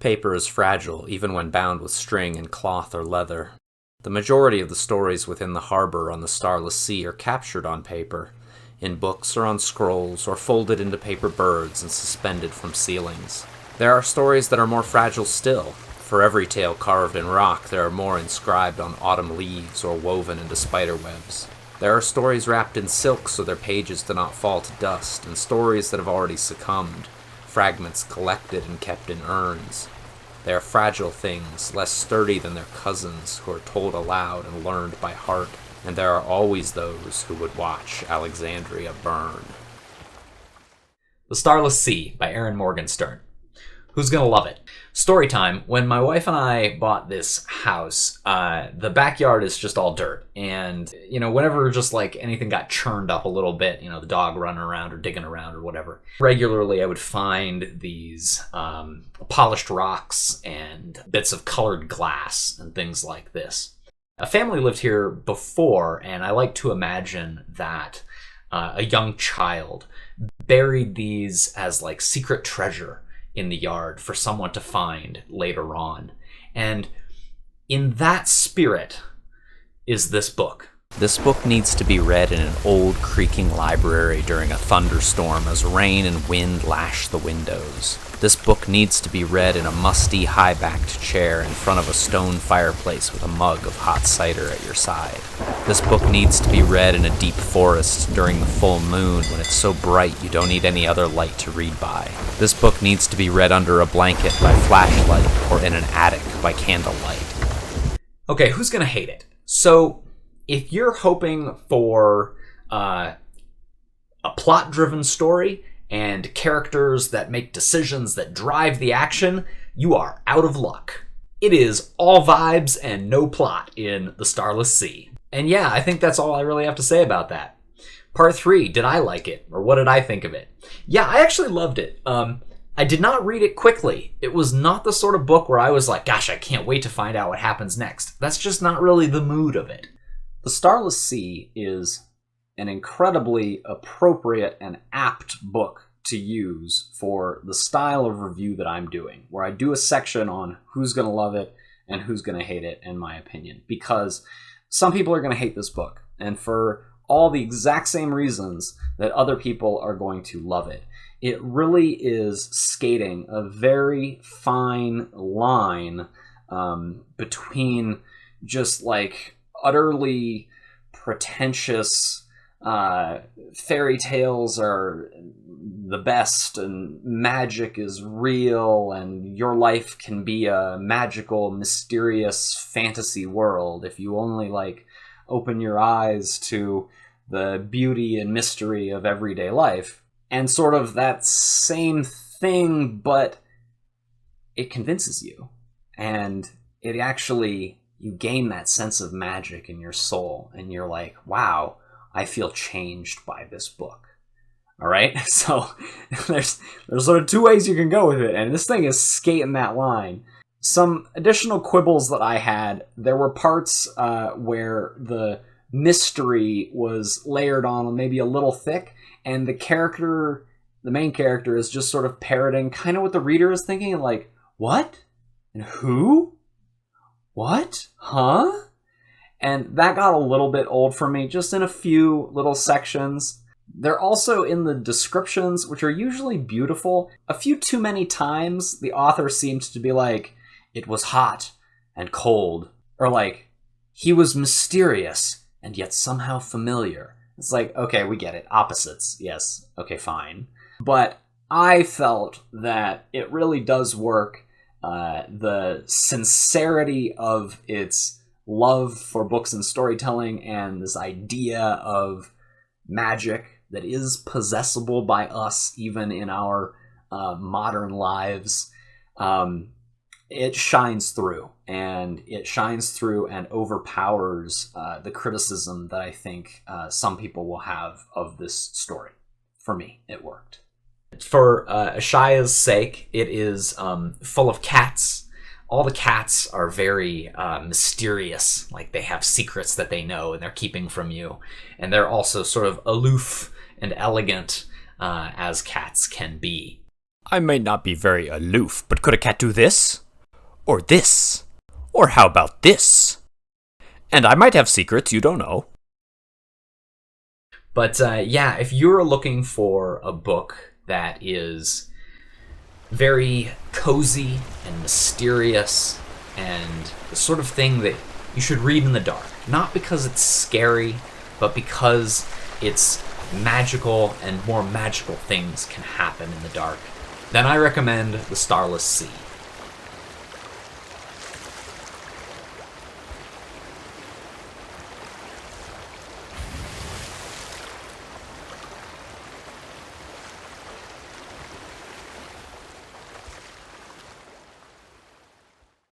Paper is fragile, even when bound with string and cloth or leather. The majority of the stories within the harbor on the Starless Sea are captured on paper, in books or on scrolls, or folded into paper birds and suspended from ceilings. There are stories that are more fragile still. For every tale carved in rock, there are more inscribed on autumn leaves or woven into spider webs. There are stories wrapped in silk so their pages do not fall to dust, and stories that have already succumbed, fragments collected and kept in urns. They are fragile things, less sturdy than their cousins, who are told aloud and learned by heart, and there are always those who would watch Alexandria burn. The Starless Sea by Erin Morgenstern. Who's gonna love it? Story time. When my wife and I bought this house, the backyard is just all dirt. And, whenever just like anything got churned up a little bit, the dog running around or digging around or whatever, regularly I would find these polished rocks and bits of colored glass and things like this. A family lived here before, and I like to imagine that a young child buried these as like secret treasure in the yard for someone to find later on. And in that spirit is this book. This book needs to be read in an old, creaking library during a thunderstorm as rain and wind lash the windows. This book needs to be read in a musty, high-backed chair in front of a stone fireplace with a mug of hot cider at your side. This book needs to be read in a deep forest during the full moon when it's so bright you don't need any other light to read by. This book needs to be read under a blanket by flashlight or in an attic by candlelight. Okay, who's gonna hate it? So, if you're hoping for a plot-driven story and characters that make decisions that drive the action, you are out of luck. It is all vibes and no plot in The Starless Sea. And yeah, I think that's all I really have to say about that. Part 3, did I like it? Or what did I think of it? Yeah, I actually loved it. I did not read it quickly. It was not the sort of book where I was like, gosh, I can't wait to find out what happens next. That's just not really the mood of it. The Starless Sea is an incredibly appropriate and apt book to use for the style of review that I'm doing, where I do a section on who's going to love it and who's going to hate it, in my opinion. Because some people are going to hate this book, and for all the exact same reasons that other people are going to love it. It really is skating a very fine line between just like utterly pretentious fairy tales are the best and magic is real and your life can be a magical, mysterious fantasy world if you only like open your eyes to the beauty and mystery of everyday life. And sort of that same thing, but it convinces you. And it actually, you gain that sense of magic in your soul. And you're like, wow, I feel changed by this book. All right? So there's sort of two ways you can go with it. And this thing is skating that line. Some additional quibbles that I had, there were parts where the mystery was layered on maybe a little thick. And the main character is just sort of parroting kind of what the reader is thinking, like, what? And who? What? Huh? And that got a little bit old for me, just in a few little sections. They're also in the descriptions, which are usually beautiful. A few too many times, the author seemed to be like, it was hot and cold. Or like, he was mysterious and yet somehow familiar. It's like, okay, we get it. Opposites. Yes. Okay, fine. But I felt that it really does work. The sincerity of its love for books and storytelling and this idea of magic that is possessible by us even in our modern lives, it shines through. And it shines through and overpowers the criticism that I think some people will have of this story. For me, it worked. For Ashaya's sake, it is full of cats. All the cats are very mysterious. Like, they have secrets that they know and they're keeping from you. And they're also sort of aloof and elegant as cats can be. I may not be very aloof, but could a cat do this? Or this? Or how about this? And I might have secrets you don't know. But yeah, if you're looking for a book that is very cozy and mysterious and the sort of thing that you should read in the dark, not because it's scary, but because it's magical and more magical things can happen in the dark, then I recommend The Starless Sea.